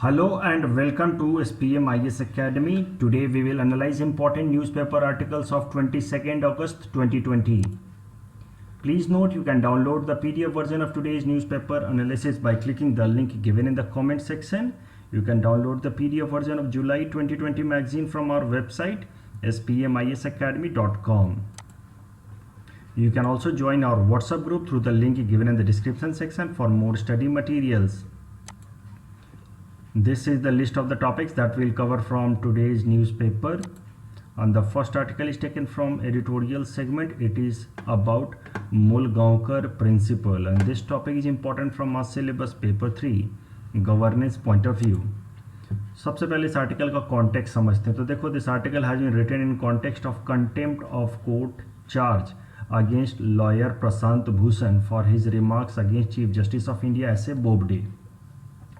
Hello and welcome to SPM IS Academy. Today we will analyze important newspaper articles of 22nd August 2020. Please note you can download the PDF version of today's newspaper analysis by clicking the link given in the comment section. You can download the PDF version of July 2020 magazine from our website spmisacademy.com. You can also join our WhatsApp group through the link given in the description section for more study materials. This is the list of the topics that we'll cover from today's newspaper. And the first article is taken from editorial segment. It is about Mulgaonkar principle, and this topic is important from our syllabus paper 3 governance point of view. सबसे पहले इस article का context समझते हैं. तो देखो, this article has been written in context of contempt of court charge against lawyer Prashant Bhushan for his remarks against chief justice of India S A Bobde.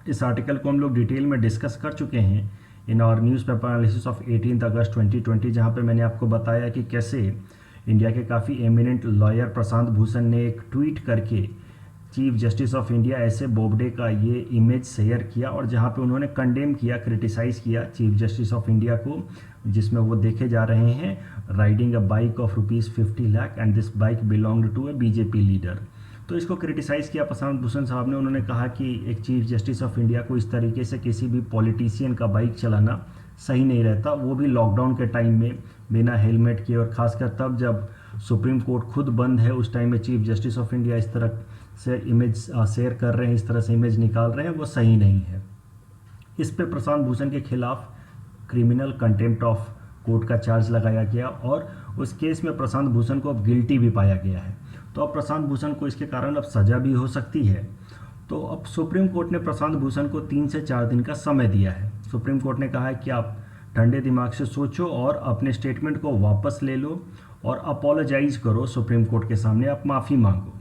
इस article को हम लोग डिटेल में डिस्कस कर चुके हैं in our newspaper analysis of 18 August 2020, जहाँ पे मैंने आपको बताया कि कैसे इंडिया के काफ़ी एमिनेंट लॉयर प्रशांत भूषण ने एक ट्वीट करके chief justice of India S A Bobde का ये इमेज शेयर किया, और जहाँ पे उन्होंने कंडेम किया, क्रिटिसाइज़ किया चीफ जस्टिस ऑफ इंडिया को, जिसमें वो देखे जा रहे हैं riding a bike of ₹50 lakh and this bike belonged to a BJP leader. तो इसको क्रिटिसाइज़ किया प्रशांत भूषण साहब ने. उन्होंने कहा कि एक चीफ जस्टिस ऑफ इंडिया को इस तरीके से किसी भी पॉलिटिशियन का बाइक चलाना सही नहीं रहता, वो भी लॉकडाउन के टाइम में बिना हेलमेट के, और ख़ासकर तब जब सुप्रीम कोर्ट खुद बंद है उस टाइम में चीफ जस्टिस ऑफ इंडिया इस तरह से इमेज शेयर कर रहे हैं, इस तरह से इमेज निकाल रहे हैं, वो सही नहीं है. इस पे प्रशांत भूषण के खिलाफ क्रिमिनल कंटेम्प्ट ऑफ कोर्ट का चार्ज लगाया गया, और उस केस में प्रशांत भूषण को अब गिल्टी भी पाया गया है. तो अब प्रशांत भूषण को इसके कारण अब सज़ा भी हो सकती है. तो अब सुप्रीम कोर्ट ने प्रशांत भूषण को 3 से 4 दिन का समय दिया है. सुप्रीम कोर्ट ने कहा है कि आप ठंडे दिमाग से सोचो और अपने स्टेटमेंट को वापस ले लो और अपोलोजाइज करो सुप्रीम कोर्ट के सामने, आप माफ़ी मांगो.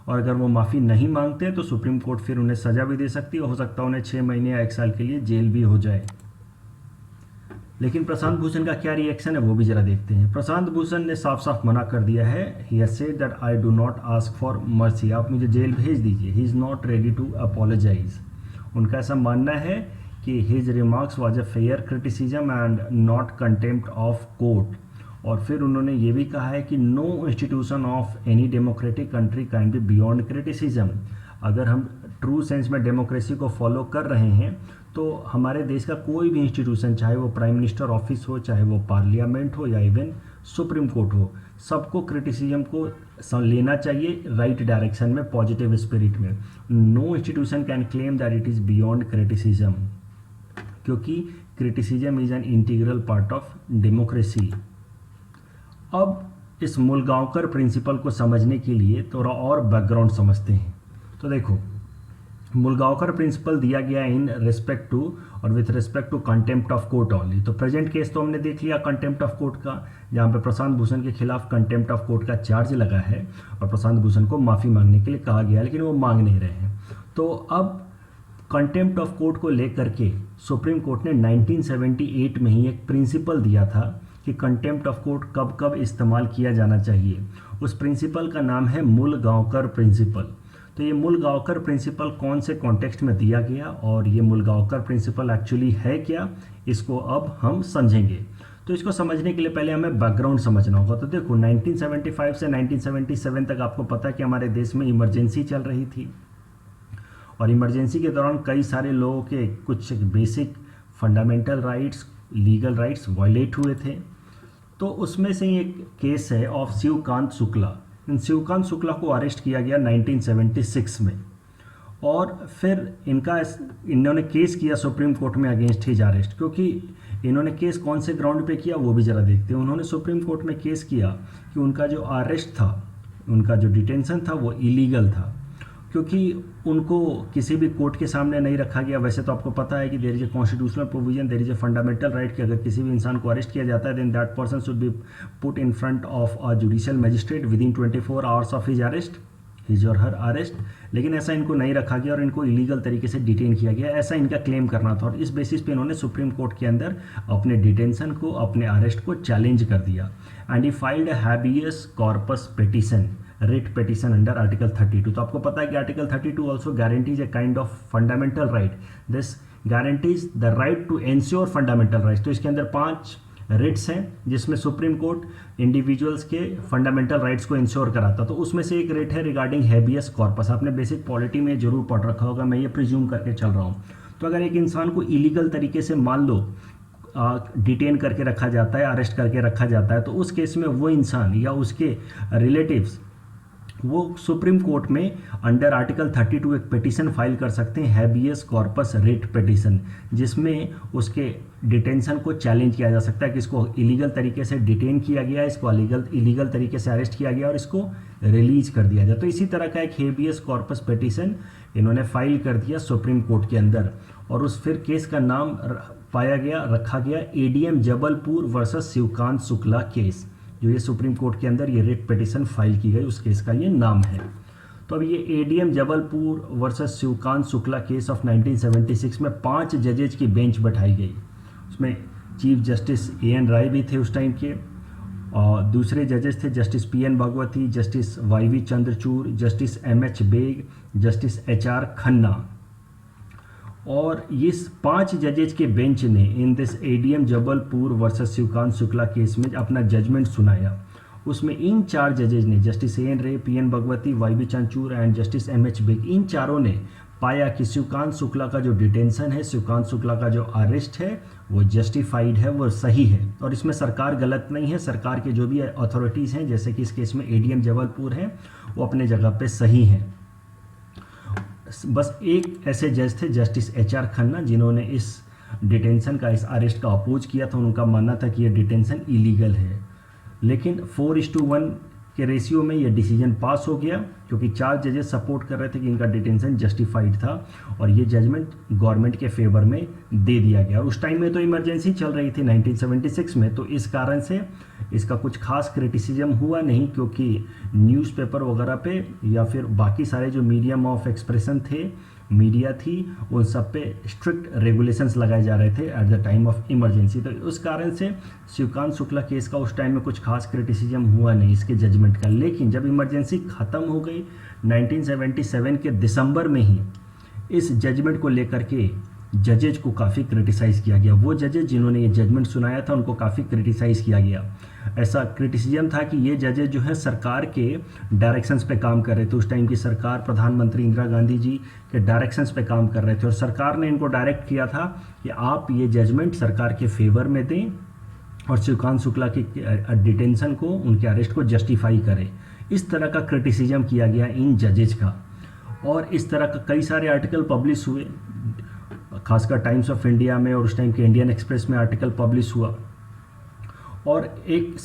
और अगर वो माफ़ी नहीं मांगते तो सुप्रीम कोर्ट फिर उन्हें सज़ा भी दे सकती है, हो सकता है उन्हें 6 महीने या 1 साल के लिए जेल भी हो जाए. लेकिन प्रशांत भूषण का क्या रिएक्शन है वो भी जरा देखते हैं. प्रशांत भूषण ने साफ साफ मना कर दिया है. He has said that I do not ask for mercy, आप मुझे जेल भेज दीजिए. He is not ready to apologise. उनका ऐसा मानना है कि his remarks was a fair criticism and not contempt of court. और फिर उन्होंने ये भी कहा है कि no institution of any democratic country can be beyond criticism. अगर हम ट्रू सेंस में डेमोक्रेसी को फॉलो कर रहे हैं तो हमारे देश का कोई भी इंस्टीट्यूशन, चाहे वो प्राइम मिनिस्टर ऑफिस हो, चाहे वो पार्लियामेंट हो या इवन सुप्रीम कोर्ट हो, सबको क्रिटिसिज्म को लेना चाहिए राइट डायरेक्शन में, पॉजिटिव स्पिरिट में. No institution can claim that it is beyond criticism, क्योंकि criticism is an integral part of democracy. अब इस मुलगांवकर प्रिंसिपल को समझने के लिए थोड़ा और बैकग्राउंड समझते हैं. तो देखो, मुलगांवकर प्रिंसिपल दिया गया इन रिस्पेक्ट टू और with respect to contempt of court only. तो प्रेजेंट केस तो हमने देख लिया कंटेम्प्ट ऑफ कोर्ट का, जहाँ पे प्रशांत भूषण के खिलाफ कंटेम्प्ट ऑफ कोर्ट का चार्ज लगा है और प्रशांत भूषण को माफ़ी मांगने के लिए कहा गया है, लेकिन वो मांग नहीं रहे हैं. तो अब कंटेम्प्ट ऑफ कोर्ट को लेकर के सुप्रीम कोर्ट ने 1978 में ही एक प्रिंसिपल दिया था कि कंटेम्प्ट ऑफ कोर्ट कब कब इस्तेमाल किया जाना चाहिए. उस प्रिंसिपल का नाम है मुलगांवकर प्रिंसिपल. तो ये मुलगांवकर प्रिंसिपल कौन से कॉन्टेक्स्ट में दिया गया और ये मुलगांवकर प्रिंसिपल एक्चुअली है क्या, इसको अब हम समझेंगे. तो इसको समझने के लिए पहले हमें बैकग्राउंड समझना होगा. तो देखो, 1975 से 1977 तक आपको पता है कि हमारे देश में इमरजेंसी चल रही थी, और इमरजेंसी के दौरान कई सारे लोगों के कुछ basic fundamental rights, legal rights violate हुए थे. तो उसमें से एक केस है ऑफ शिवकांत शुक्ला. शिवकांत शुक्ला को अरेस्ट किया गया 1976 में, और फिर इन्होंने केस किया सुप्रीम कोर्ट में अगेंस्ट हिज अरेस्ट. क्योंकि इन्होंने केस कौन से ग्राउंड पे किया वो भी ज़रा देखते हैं. उन्होंने सुप्रीम कोर्ट में केस किया कि उनका जो अरेस्ट था, उनका जो डिटेंशन था वो इलीगल था, क्योंकि उनको किसी भी कोर्ट के सामने नहीं रखा गया. वैसे तो आपको पता है कि there is a constitutional provision, there is a fundamental right कि अगर किसी भी इंसान को अरेस्ट किया जाता है then that person should be put in front of a judicial magistrate within 24 hours of his arrest, his और हर अरेस्ट. लेकिन ऐसा इनको नहीं रखा गया और इनको इलीगल तरीके से डिटेन किया गया, ऐसा इनका क्लेम करना था. और इस बेसिस पे इन्होंने सुप्रीम कोर्ट के अंदर अपने डिटेंशन को, अपने अरेस्ट को चैलेंज कर दिया. And he filed a habeas corpus petition writ petition under Article 32. तो आपको पता है कि Article 32 also guarantees a kind of fundamental right. This guarantees the right to ensure fundamental rights. तो इसके अंदर 5 रिट्स हैं जिसमें सुप्रीम कोर्ट इंडिविजुअल्स के फंडामेंटल राइट्स को इंश्योर कराता। तो उसमें से एक रिट है रिगार्डिंग हैबियस कॉर्पस। आपने बेसिक पॉलिटी में जरूर पढ़ रखा होगा, मैं ये प्रिज्यूम करके चल रहा हूँ। तो अगर एक इंसान को इलीगल तरीके से मान लो डिटेन करके रखा जाता है, अरेस्ट करके रखा जाता है, तो उस केस में वो इंसान या उसके रिलेटिव्स वो सुप्रीम कोर्ट में अंडर आर्टिकल 32 एक पिटीशन फाइल कर सकते हैं, हैबियस कॉर्पस रिट पिटीशन, जिसमें उसके डिटेंशन को चैलेंज किया जा सकता है कि इसको इलीगल तरीके से डिटेन किया गया, इसको इलीगल तरीके से अरेस्ट किया गया और इसको रिलीज कर दिया जाए। तो इसी तरह का एक हैबियस कॉर्पस पिटीशन इन्होंने फाइल कर दिया सुप्रीम कोर्ट के अंदर, और उस फिर केस का नाम रखा गया ADM Jabalpur versus Shivkant Shukla case. जो ये सुप्रीम कोर्ट के अंदर ये रिट पिटीशन फाइल की गई, उस केस का ये नाम है। तो अब ये ADM Jabalpur versus Shivkant Shukla case of 1976 में 5 जजेज की बेंच बैठाई गई। उसमें चीफ जस्टिस एएन राय भी थे उस टाइम के, और दूसरे जजेस थे justice PN Bhagwati, justice YV Chandrachud, justice MH Beg, justice HR Khanna. और इस 5 जजेज के बेंच ने in this ADM Jabalpur versus Shivkant Shukla case में अपना जजमेंट सुनाया। उसमें इन 4 जजेज ने, justice AN Ray, PN Bhagwati, YV Chandrachud and justice MH Beg, इन चारों ने पाया कि शिवकांत शुक्ला का जो डिटेंशन है, शिवकांत शुक्ला का जो अरेस्ट है, वो जस्टिफाइड है, वो सही है, और इसमें सरकार गलत नहीं है। सरकार के जो भी अथॉरिटीज़ हैं, जैसे कि इस केस में एडीएम जबलपुर हैं, वो अपने जगह पे सही हैं। बस एक ऐसे जज थे जस्टिस एचआर खन्ना, जिन्होंने इस डिटेंशन का, इस अरेस्ट का अपोज किया था। उनका मानना था कि ये डिटेंशन इलीगल है, लेकिन 4:1 के रेशियो में ये डिसीजन पास हो गया, क्योंकि 4 जजेस सपोर्ट कर रहे थे कि इनका डिटेंशन जस्टिफाइड था, और ये जजमेंट गवर्नमेंट के फेवर में दे दिया गया। उस टाइम में तो इमरजेंसी चल रही थी 1976 में, तो इस कारण से इसका कुछ खास क्रिटिसिज्म हुआ नहीं, क्योंकि न्यूज़पेपर वगैरह पे या फिर बाकी सारे जो मीडियम ऑफ एक्सप्रेशन थे, मीडिया थी, उन सब पे स्ट्रिक्ट रेगुलेशंस लगाए जा रहे थे at the time of emergency. तो उस कारण से शिवकांत शुक्ला केस का उस टाइम में कुछ खास क्रिटिसिज्म हुआ नहीं इसके जजमेंट का। लेकिन जब इमरजेंसी ख़त्म हो गई 1977 के दिसंबर में ही, इस जजमेंट को लेकर के जजेज को काफ़ी क्रिटिसाइज़ किया गया। वो जजेज जिन्होंने ये जजमेंट सुनाया था, उनको काफ़ी क्रिटिसाइज़ किया गया। ऐसा क्रिटिसिज्म था कि ये जजेज जो है सरकार के डायरेक्शंस पे काम कर रहे थे। उस टाइम की सरकार, प्रधानमंत्री इंदिरा गांधी जी के डायरेक्शंस पे काम कर रहे थे, और सरकार ने इनको डायरेक्ट किया था कि आप ये जजमेंट सरकार के फेवर में दें और शिवकांत शुक्ला के डिटेंशन को, उनके अरेस्ट को जस्टिफाई करें। इस तरह का क्रिटिसिज्म किया गया इन जजेज का, और इस तरह का कई सारे आर्टिकल पब्लिश हुए, खासकर टाइम्स ऑफ इंडिया में, और उस टाइम के इंडियन एक्सप्रेस में आर्टिकल पब्लिश हुआ। और एक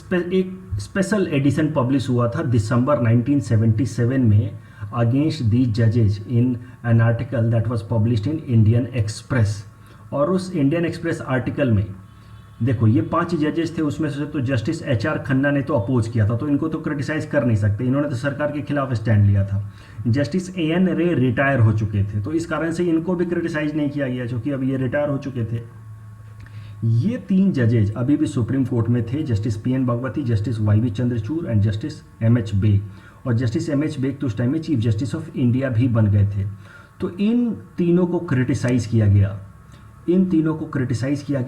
स्पेशल एडिशन पब्लिश हुआ था दिसंबर 1977 में अगेंस्ट दी जजेज in an article that was published in Indian Express. और उस इंडियन एक्सप्रेस आर्टिकल में देखो, ये 5 जजेस थे, उसमें से तो जस्टिस एचआर खन्ना ने तो अपोज किया था, तो इनको तो क्रिटिसाइज कर नहीं सकते, इन्होंने तो सरकार के खिलाफ स्टैंड लिया था। जस्टिस एएन रे रिटायर हो चुके थे, तो इस कारण से इनको भी क्रिटिसाइज नहीं किया गया, क्योंकि अब ये रिटायर हो चुके थे। ये 3 जजेज अभी भी सुप्रीम कोर्ट में थे, justice PN Bhagwati, justice YV Chandrachud and justice MH Beg. और जस्टिस एमएच बेग तो उस टाइम में चीफ जस्टिस ऑफ इंडिया भी बन गए थे। तो इन तीनों को क्रिटिसाइज किया गया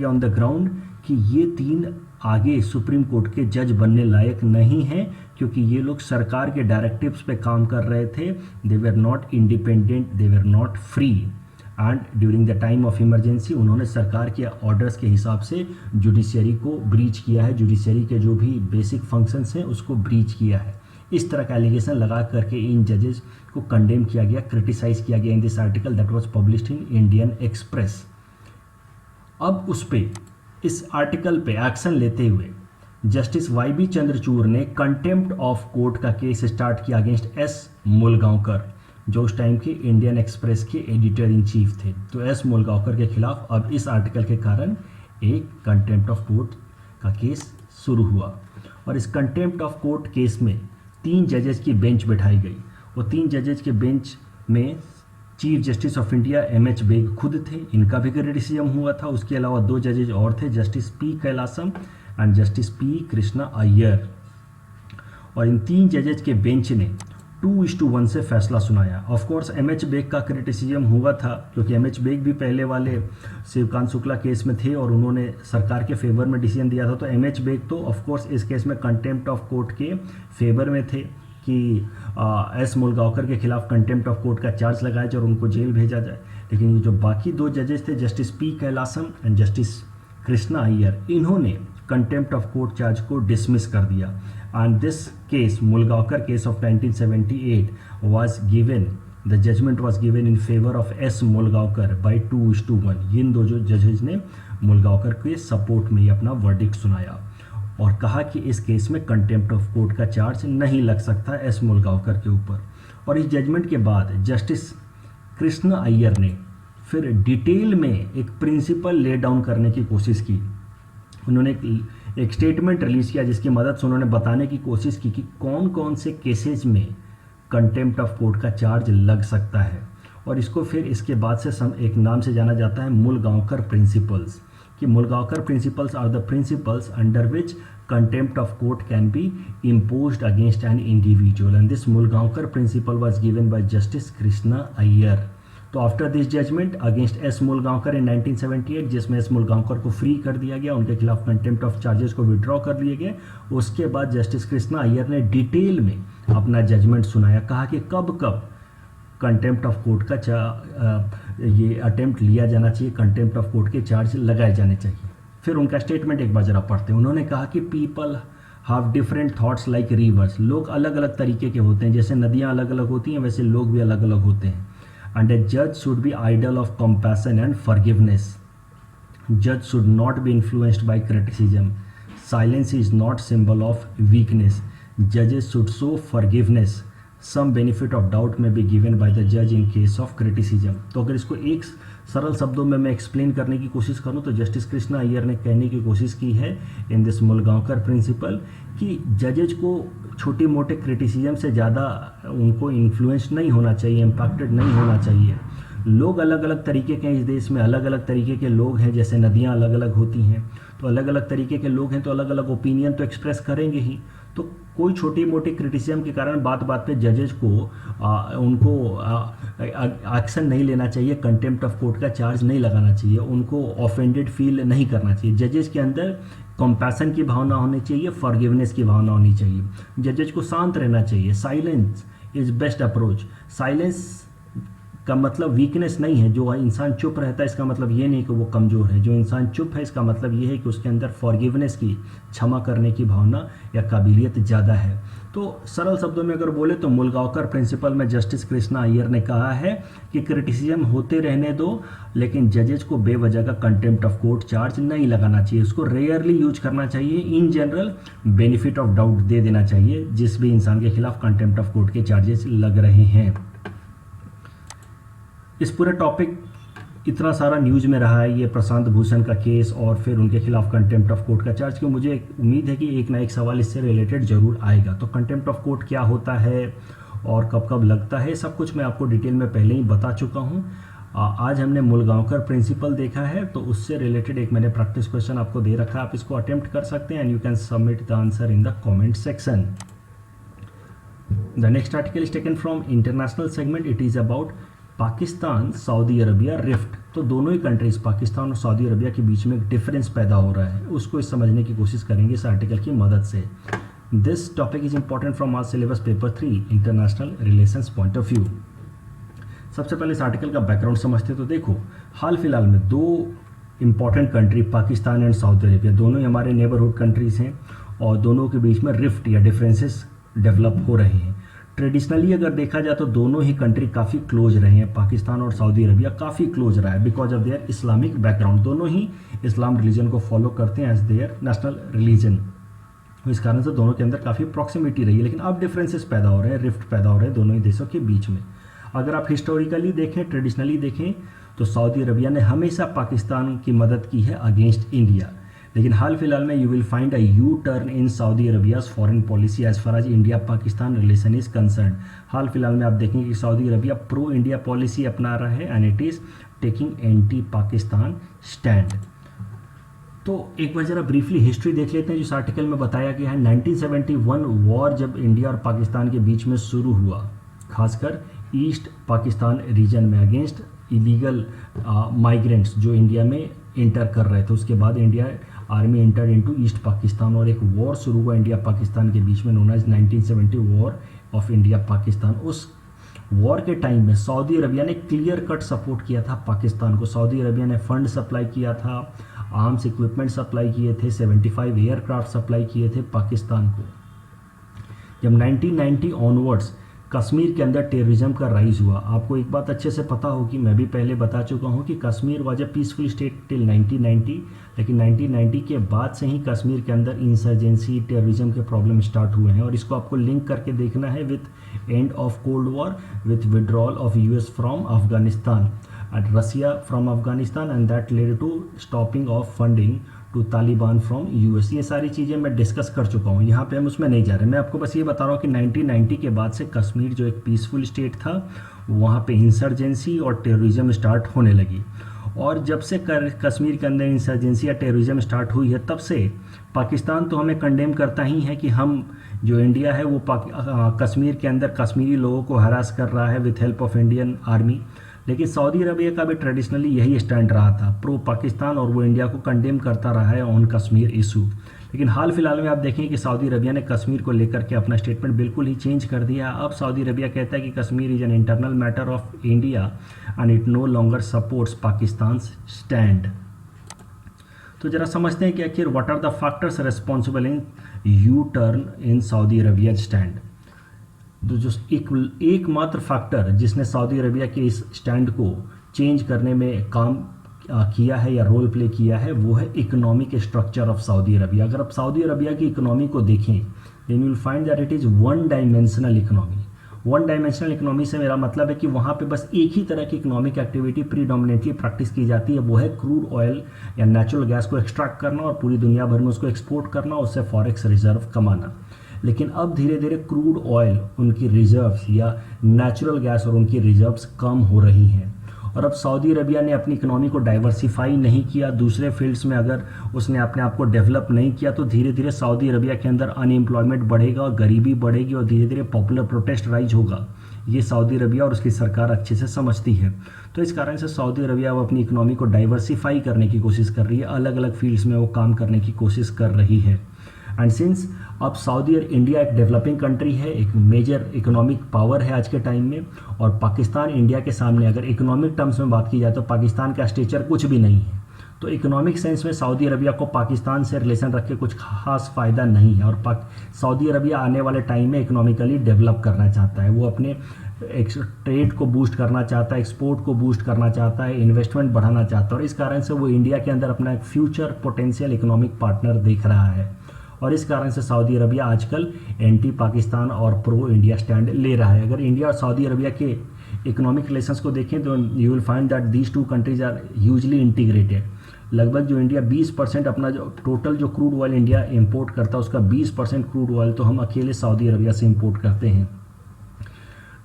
ऑन द ग्राउंड कि ये 3 आगे सुप्रीम कोर्ट के जज बनने लायक नहीं हैं, क्योंकि ये लोग सरकार के डायरेक्टिव्स पे काम कर रहे थे। They were not independent, they were not free, and during the time of emergency उन्होंने सरकार के ऑर्डर्स के हिसाब से जुडिशरी को ब्रीच किया है, जुडिशरी के जो भी बेसिक फंक्शंस हैं उसको ब्रीच किया है। इस तरह का एलिगेशन लगा करके इन जजेस को कंडेम किया गया, क्रिटिसाइज किया गया in this article that was published in Indian express. अब उस पे, इस आर्टिकल पे एक्शन लेते हुए जस्टिस वाईबी चंद्रचूड़ ने कंटेम्प्ट ऑफ कोर्ट का केस स्टार्ट किया अगेंस्ट एस मुलगांवकर, जो उस टाइम के इंडियन एक्सप्रेस के एडिटर इन चीफ थे। तो एस मुलगांवकर के खिलाफ अब इस आर्टिकल के कारण एक कंटेम्प्ट ऑफ कोर्ट का केस शुरू हुआ, और इस कंटेम्प्ट ऑफ कोर्ट केस में 3 जजेस की बेंच बैठाई गई। वो 3 जजेस के बेंच में chief justice of India MH Beg खुद थे, इनका भी क्रिटिसिज्म हुआ था। उसके अलावा 2 जजेज और थे, justice P Kailasam and justice P Krishna Iyer. और इन 3 जजेज के बेंच ने 2:1 से फैसला सुनाया। Of course MH. बेग का क्रिटिसिज्म हुआ था, क्योंकि एम.एच. बेग भी पहले वाले शिवकांत शुक्ला केस में थे और उन्होंने सरकार के फेवर में डिसीजन दिया था। तो एम.एच. बेग तो ऑफ कोर्स इस केस में कंटेम्प्ट ऑफ कोर्ट के फेवर में थे कि एस मुलगांवकर के खिलाफ कंटेम्प्ट ऑफ कोर्ट का चार्ज लगाया जाए और उनको जेल भेजा जाए। लेकिन ये जो बाकी 2 जजेस थे, justice P Kailasam and justice Krishna Iyer, इन्होंने कंटेम्प्ट ऑफ कोर्ट चार्ज को डिसमिस कर दिया। And this case, Mulgaonkar case of 1978 was given, the judgment was given in favor of S. मुलगांवकर by 2:1। इन 2 जजेज ने मुलगांवकर के सपोर्ट में ही अपना वर्डिक्ट सुनाया और कहा कि इस केस में कंटेम्प्ट ऑफ कोर्ट का चार्ज नहीं लग सकता एस मुलगांवकर के ऊपर। और इस जजमेंट के बाद जस्टिस कृष्ण अय्यर ने फिर डिटेल में एक प्रिंसिपल ले डाउन करने की कोशिश की। उन्होंने एक स्टेटमेंट रिलीज़ किया जिसकी मदद से उन्होंने बताने की कोशिश की कि कौन कौन से केसेज में कंटेम्प्ट ऑफ कोर्ट का चार्ज लग सकता है। और इसको फिर इसके बाद से एक नाम से जाना जाता है मुलगांवकर प्रिंसिपल्स, कि Mulgaonkar principles are the principles under which contempt of court can be imposed against an individual, and this Mulgaonkar principle was given by Justice Krishna Iyer। तो after this judgement against S Mulgaonkar in 1978, जिसमें S मुलगांवकर को free कर दिया गया, उनके खिलाफ contempt of charges को withdraw कर लिए गए। उसके बाद जस्टिस कृष्णा अय्यर ने डिटेल में अपना जजमेंट सुनाया, कहा कि कब कब कंटेम्प्ट ऑफ कोर्ट का ये अटेम्प्ट लिया जाना चाहिए, कंटेम्प्ट ऑफ कोर्ट के चार्ज लगाए जाने चाहिए। फिर उनका स्टेटमेंट एक बार जरा पढ़ते हैं। उन्होंने कहा कि people have different thoughts like reverse, लोग अलग अलग तरीके के होते हैं, जैसे नदियाँ अलग अलग होती हैं वैसे लोग भी अलग अलग होते हैं। एंड ए जज should be idol of compassion and forgiveness, जज should not be influenced by criticism, silence is not symbol of weakness, जजेस should show forgiveness, some benefit of doubt में बी गिवन बाय द जज in case of criticism. तो अगर इसको एक सरल शब्दों में मैं एक्सप्लेन करने की कोशिश करूं तो जस्टिस कृष्णा अय्यर ने कहने की कोशिश की है इन दिस मुलगांवकर प्रिंसिपल कि जजेज को छोटे मोटे क्रिटिसिज्म से ज़्यादा उनको इन्फ्लुएंस नहीं होना चाहिए, इम्पैक्टेड नहीं होना चाहिए। लोग अलग अलग तरीके के, इस देश में अलग अलग तरीके के लोग हैं, जैसे नदियाँ अलग अलग होती हैं, तो अलग अलग तरीके के लोग हैं तो अलग अलग ओपिनियन तो एक्सप्रेस करेंगे ही। तो कोई छोटी मोटी क्रिटिसिज्म के कारण बात बात पे जजेज को उनको एक्शन नहीं लेना चाहिए, कंटेम्प्ट ऑफ कोर्ट का चार्ज नहीं लगाना चाहिए, उनको ऑफेंडेड फील नहीं करना चाहिए। जजेज के अंदर कंपैशन की भावना होनी चाहिए, फॉरगिवनेस की भावना होनी चाहिए। जजेज को शांत रहना चाहिए। Silence is best approach. Silence का मतलब वीकनेस नहीं है। जो इंसान चुप रहता है इसका मतलब ये नहीं कि वो कमज़ोर है। जो इंसान चुप है इसका मतलब ये है कि उसके अंदर फॉरगिवनेस की, क्षमा करने की भावना या काबिलियत ज़्यादा है। तो सरल शब्दों में अगर बोले तो मुलगांवकर प्रिंसिपल में जस्टिस कृष्णा अय्यर ने कहा है कि क्रिटिसिज्म होते रहने दो, लेकिन जजेज को बेवजह का कंटेम्प्ट ऑफ कोर्ट चार्ज नहीं लगाना चाहिए, उसको रेयरली यूज करना चाहिए। In general benefit of doubt दे देना चाहिए जिस भी इंसान के खिलाफ कंटेम्प्ट ऑफ कोर्ट के चार्जेस लग रहे हैं। इस पूरे टॉपिक इतना सारा न्यूज़ में रहा है, ये प्रशांत भूषण का केस और फिर उनके खिलाफ कंटेम्प्ट ऑफ कोर्ट का चार्ज, कि मुझे उम्मीद है कि एक ना एक सवाल इससे रिलेटेड जरूर आएगा। तो कंटेम्प्ट ऑफ कोर्ट क्या होता है और कब कब लगता है, सब कुछ मैं आपको डिटेल में पहले ही बता चुका हूँ। आज हमने मुलगांवकर प्रिंसिपल देखा है, तो उससे रिलेटेड एक मैंने प्रैक्टिस क्वेश्चन आपको दे रखा है, आप इसको अटेम्प्ट कर सकते हैं and you can submit the answer in the comment section. The next article is taken from international segment. It is about Pakistan Saudi Arabia rift. तो दोनों ही कंट्रीज पाकिस्तान और सऊदी अरबिया के बीच में एक डिफरेंस पैदा हो रहा है, उसको इस समझने की कोशिश करेंगे इस आर्टिकल की मदद से। This topic is important from our syllabus paper 3 international relations point of view. सबसे पहले इस आर्टिकल का बैकग्राउंड समझते तो देखो, हाल फिलहाल में 2 important country Pakistan and Saudi Arabia दोनों ही हमारे नेबरहुड कंट्रीज हैं और दोनों के बीच में रिफ्ट या डिफरेंसेस डेवलप हो रहे हैं। ट्रेडिशनली अगर देखा जाए तो दोनों ही कंट्री काफ़ी क्लोज रहे हैं, पाकिस्तान और सऊदी अरबिया काफ़ी क्लोज रहा है because of their Islamic background. दोनों ही इस्लाम रिलीजन को फॉलो करते हैं एज देयर नेशनल रिलीजन, इस कारण से दोनों के अंदर काफ़ी प्रॉक्सिमिटी रही है। लेकिन अब डिफरेंसेस पैदा हो रहे हैं, रिफ्ट पैदा हो रहे हैं दोनों ही देशों के बीच में। अगर आप हिस्टोरिकली देखें, ट्रेडिशनली देखें तो सऊदी अरबिया ने हमेशा पाकिस्तान की मदद की है अगेंस्ट इंडिया, लेकिन हाल फिलहाल में you will find a U turn in Saudi Arabia's foreign policy as far as India Pakistan relation is concern. हाल फिलहाल में आप देखेंगे कि Saudi Arabia pro India policy अपना रहा है and it is taking anti Pakistan stand. तो एक बार जरा ब्रीफली हिस्ट्री देख लेते हैं जिस आर्टिकल में बताया गया है। 1971 वॉर जब इंडिया और पाकिस्तान के बीच में शुरू हुआ, खासकर ईस्ट पाकिस्तान रीजन में अगेंस्ट इलीगल माइग्रेंट्स जो इंडिया में इंटर कर रहे थे, उसके बाद India army enter into east Pakistan और एक वॉर शुरू हुआ इंडिया पाकिस्तान के बीच में, known as 1970 war of India Pakistan. उस वॉर के टाइम में सऊदी अरबिया ने क्लियर कट सपोर्ट किया था पाकिस्तान को। सऊदी अरबिया ने फंड सप्लाई किया था, आर्म्स इक्विपमेंट सप्लाई किए थे, 75 एयरक्राफ्ट सप्लाई किए थे पाकिस्तान को। जब 1990 ऑनवर्ड्स कश्मीर के अंदर टेररिज्म का राइज हुआ, आपको एक बात अच्छे से पता होगी, मैं भी पहले बता चुका हूँ कि Kashmir was a peaceful state till 1990, लेकिन 1990 के बाद से ही कश्मीर के अंदर इंसर्जेंसी टेररिज्म के प्रॉब्लम स्टार्ट हुए हैं। और इसको आपको लिंक करके देखना है with end of cold war, with withdrawal of US from Afghanistan and Russia from Afghanistan and that led to stopping of funding to Taliban from US. ये सारी चीज़ें मैं डिस्कस कर चुका हूँ, यहाँ पे हम उसमें नहीं जा रहे। मैं आपको बस ये बता रहा हूँ कि 1990 के बाद से कश्मीर जो एक पीसफुल स्टेट था, वहाँ पे इंसर्जेंसी और टेररिज्म स्टार्ट होने लगी। और जब से कश्मीर के अंदर इंसर्जेंसी या टेररिज्म स्टार्ट हुई है, तब से पाकिस्तान तो हमें कंडेम करता ही है कि हम जो इंडिया है वो कश्मीर के अंदर कश्मीरी लोगों को हरास कर रहा है with help of Indian army. लेकिन सऊदी अरबिया का भी ट्रेडिशनली यही स्टैंड रहा था, प्रो पाकिस्तान, और वो इंडिया को कंडेम करता रहा है ऑन कश्मीर इशू। लेकिन हाल फिलहाल में आप देखें कि सऊदी अरबिया ने कश्मीर को लेकर के अपना स्टेटमेंट बिल्कुल ही चेंज कर दिया। अब सऊदी अरबिया कहता है कि Kashmir is an internal matter of India and it no longer supports Pakistan stand. तो जरा समझते हैं कि आखिर what are the factors responsible in U turn in Saudi Arabia stand. जो एकमात्र फैक्टर जिसने सऊदी अरबिया के इस स्टैंड को चेंज करने में काम किया है या रोल प्ले किया है, वो है economic structure of Saudi Arabia. अगर आप सऊदी अरबिया की इकोनॉमी को देखें, then you will find that it is one dimensional economy. One dimensional economy से मेरा मतलब है कि वहाँ पे बस एक ही तरह की इकोनॉमिक एक्टिविटी प्रीडोमिनेटली प्रैक्टिस की जाती है, वो है क्रूड ऑयल या नेचुरल गैस को एक्सट्रैक्ट करना और पूरी दुनिया भर में उसको एक्सपोर्ट करना, उससे फॉरेक्स रिजर्व कमाना। लेकिन अब धीरे धीरे क्रूड ऑयल, उनकी रिजर्व्स या नेचुरल गैस और उनकी रिजर्व्स कम हो रही हैं। और अब सऊदी अरबिया ने अपनी इकोनॉमी को डाइवर्सिफाई नहीं किया, दूसरे फील्ड्स में अगर उसने अपने आप को डेवलप नहीं किया, तो धीरे धीरे सऊदी अरबिया के अंदर अनएम्प्लॉयमेंट बढ़ेगा और गरीबी बढ़ेगी और धीरे धीरे पॉपुलर प्रोटेस्ट राइज होगा। ये सऊदी अरबिया और उसकी सरकार अच्छे से समझती है। तो इस कारण से सऊदी अरबिया वो अपनी इकोनॉमी को डाइवर्सिफाई करने की कोशिश कर रही है, अलग अलग फील्ड्स में वो काम करने की कोशिश कर रही है। एंड सिंस अब सऊदी इंडिया एक डेवलपिंग कंट्री है, एक मेजर इकोनॉमिक पावर है आज के टाइम में, और पाकिस्तान इंडिया के सामने अगर इकोनॉमिक टर्म्स में बात की जाए तो पाकिस्तान का स्टेचर कुछ भी नहीं है। तो इकोनॉमिक सेंस में सऊदी अरबिया को पाकिस्तान से रिलेशन रख के कुछ खास फ़ायदा नहीं है। और सऊदी अरबिया आने वाले टाइम में इकोनॉमिकली डेवलप करना चाहता है, वो अपने ट्रेड को बूस्ट करना चाहता है, एक्सपोर्ट को बूस्ट करना चाहता है, इन्वेस्टमेंट बढ़ाना चाहता है, और इस कारण से वो इंडिया के अंदर अपना एक फ्यूचर पोटेंशियल इकोनॉमिक पार्टनर देख रहा है। और इस कारण से सऊदी अरबिया आजकल एंटी पाकिस्तान और प्रो इंडिया स्टैंड ले रहा है। अगर इंडिया और सऊदी अरबिया के इकोनॉमिक रिलेशंस को देखें तो you will find that these two countries are hugely integrated. लगभग जो इंडिया 20% अपना जो टोटल जो क्रूड ऑयल इंडिया इंपोर्ट करता है, उसका 20% क्रूड ऑयल तो हम अकेले सऊदी अरबिया से इंपोर्ट करते हैं।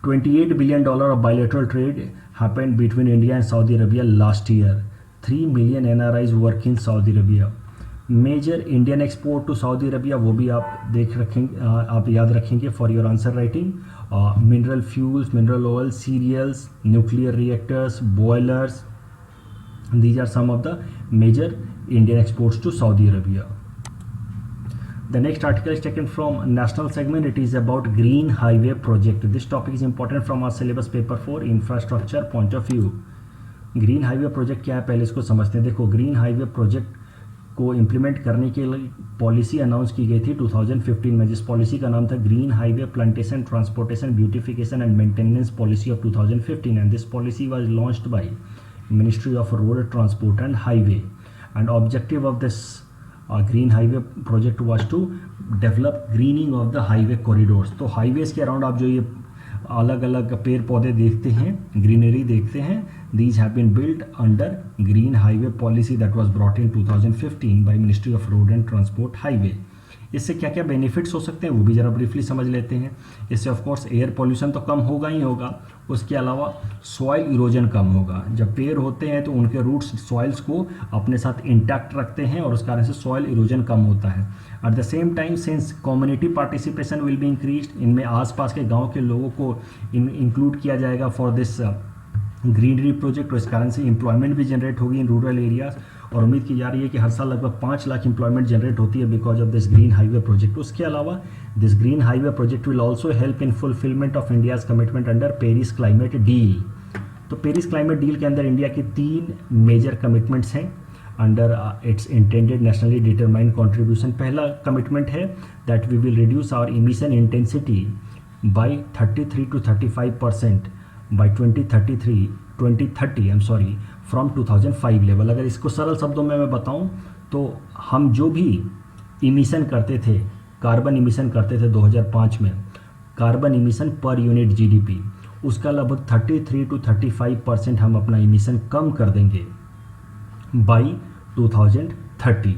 $28 billion of bilateral trade happened between India and Saudi Arabia last year. 3 million NRIs work in Saudi Arabia. Major Indian export to Saudi Arabia, वो भी आप देख रखेंगे, आप याद रखेंगे for your answer writing. Mineral fuels, mineral oil, cereals, nuclear reactors, boilers, these are some of the major Indian exports to Saudi Arabia. The next article is taken from national segment. It is about Green Highway Project. This topic is important from our syllabus paper 4 infrastructure point of view. Green Highway Project क्या है, पहले इसको समझते हैं। देखो, Green Highway Project को implement करने के लिए पॉलिसी अनाउंस की गई थी 2015 में, जिस पॉलिसी का नाम था green highway plantation transportation beautification and maintenance policy of 2015, and this policy was launched by Ministry of Road Transport and Highway, and objective of this green highway project was to develop greening of the highway corridors. तो highways के around आप जो ये अलग अलग पेड़ पौधे देखते हैं, ग्रीनरी देखते हैं, these have been built under green highway policy that was brought in 2015 by Ministry of Road and Transport Highway. इससे क्या क्या बेनिफिट्स हो सकते हैं वो भी ज़रा ब्रीफली समझ लेते हैं। इससे ऑफ कोर्स एयर पोल्यूशन तो कम होगा ही होगा, उसके अलावा सॉइल इरोजन कम होगा। जब पेड़ होते हैं तो उनके रूट्स सॉइल्स को अपने साथ इंटैक्ट रखते हैं और उस कारण से सॉइल इरोजन कम होता है। At the same time since community participation will be increased, इनमें आसपास के गाँव के लोगों को इंक्लूड किया जाएगा फॉर दिस ग्रीनरी प्रोजेक्ट, और इस कारण से एम्प्लॉयमेंट भी जनरेट होगी इन रूरल एरियाज। और उम्मीद की जा रही है कि हर साल लगभग 5 लाख एम्प्लॉयमेंट जनरेट होती है because of this green highway project. उसके अलावा this green highway project will also help in fulfilment of India's commitment under Paris climate deal. तो पेरिस क्लाइमेट डील के अंदर इंडिया की 3 मेजर कमिटमेंट्स हैं under its intended nationally determined contribution. पहला commitment है that we will reduce our emission intensity by 33 to 35% by 2030 from 2005 level. अगर इसको सरल शब्दों में मैं बताऊं तो हम जो भी इमिशन करते थे, कार्बन इमिशन करते थे 2005 में, carbon emission per unit GDP, उसका लगभग 33 to 35% हम अपना इमिशन कम कर देंगे बाई 2030।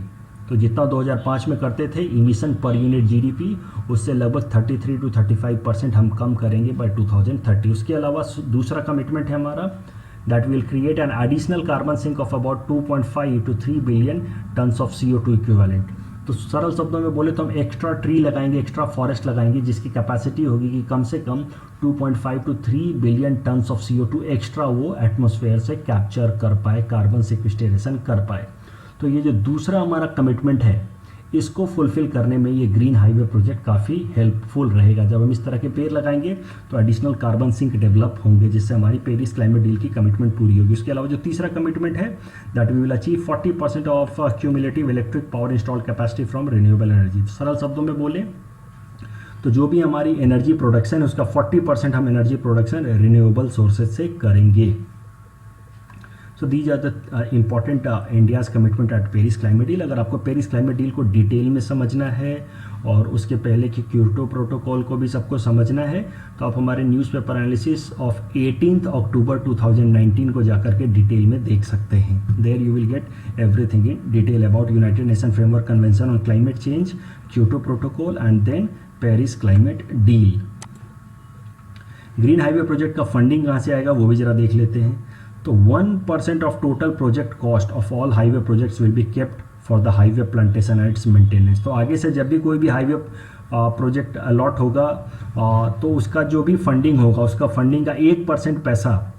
तो जितना 2005 में करते थे इमिशन पर यूनिट जीडीपी, उससे लगभग 33 to 35% हम कम करेंगे बाय 2030। उसके अलावा दूसरा कमिटमेंट है हमारा that will create an additional carbon sink of about 2.5 to 3 billion tonnes of CO2 equivalent. तो सरल शब्दों में बोले तो हम एक्स्ट्रा ट्री लगाएंगे, एक्स्ट्रा फॉरेस्ट लगाएंगे जिसकी कैपेसिटी होगी कि कम से कम 2.5 to 3 billion tonnes of CO2 extra वो एटमॉस्फेयर से कैप्चर कर पाए, कार्बन सिक्विस्टेशन कर पाए। तो ये जो दूसरा हमारा कमिटमेंट है इसको फुलफिल करने में ये ग्रीन हाईवे प्रोजेक्ट काफ़ी हेल्पफुल रहेगा। जब हम इस तरह के पेड़ लगाएंगे तो एडिशनल कार्बन सिंक डेवलप होंगे जिससे हमारी पेरिस क्लाइमेट डील की कमिटमेंट पूरी होगी। उसके अलावा जो तीसरा कमिटमेंट है that we will achieve 40% of cumulative electric power install capacity from renewable energy. सरल शब्दों में बोले तो जो भी हमारी एनर्जी प्रोडक्शन है उसका 40% हम एनर्जी प्रोडक्शन रिन्यूएबल सोर्सेज से करेंगे। So these are the important India's commitment at Paris climate deal. अगर आपको पेरिस क्लाइमेट डील को डिटेल में समझना है और उसके पहले की क्योटो प्रोटोकॉल को भी सबको समझना है तो आप हमारे न्यूज़पेपर एनालिसिस ऑफ 18 अक्टूबर 2019 को जाकर के डिटेल में देख सकते हैं। There you will get everything in detail about United Nation framework convention on climate change, Kyoto protocol and then Paris climate deal. Green highway project का फंडिंग कहाँ से आएगा वो भी जरा देख लेते हैं। तो 1% of total project cost of all highway projects will be kept for the highway plantation and it's maintenance. तो आगे से जब भी कोई भी हाईवे प्रोजेक्ट अलॉट होगा तो उसका जो भी फंडिंग होगा उसका फंडिंग का 1% पैसा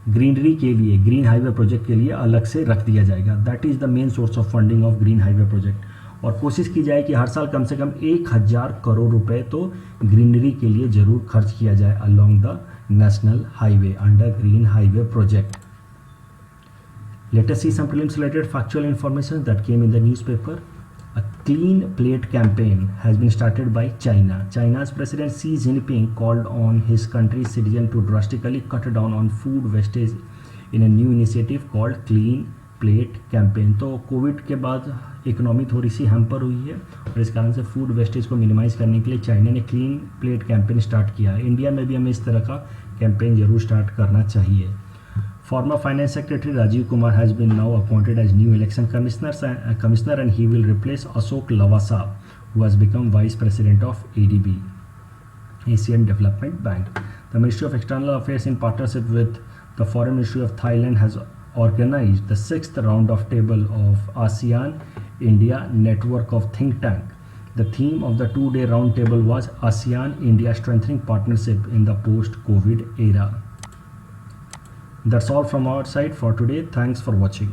ग्रीनरी के लिए, ग्रीन हाईवे प्रोजेक्ट के लिए अलग से रख दिया जाएगा। That is the main source of funding of green highway project. और कोशिश की जाए कि हर साल कम से कम 1000 करोड़ रुपए तो ग्रीनरी के लिए जरूर खर्च किया जाए along the national highway under green highway project. Let us see some prelims related factual information that came in the newspaper. A clean plate campaign has been started by China. China's President Xi Jinping called on his country's citizens to drastically cut down on food wastage in a new initiative called Clean Plate Campaign. तो Covid के बाद economy थोड़ी सी hamper हुई है और इस कारण से फूड वेस्टेज को मिनिमाइज़ करने के लिए चाइना ने क्लीन प्लेट कैंपेन स्टार्ट किया है। इंडिया में भी हमें इस तरह का कैंपेन जरूर स्टार्ट करना चाहिए। Former finance secretary Rajiv Kumar has been now appointed as new election commissioner and he will replace Ashok Lavasa who has become vice president of ADB, Asian development bank. The ministry of external affairs in partnership with the foreign ministry of Thailand has organized the 6th round of table of ASEAN India Network of Think Tank. The theme of the 2-day round table was ASEAN India Strengthening Partnership in the Post-COVID Era. That's all from our side for today. Thanks for watching.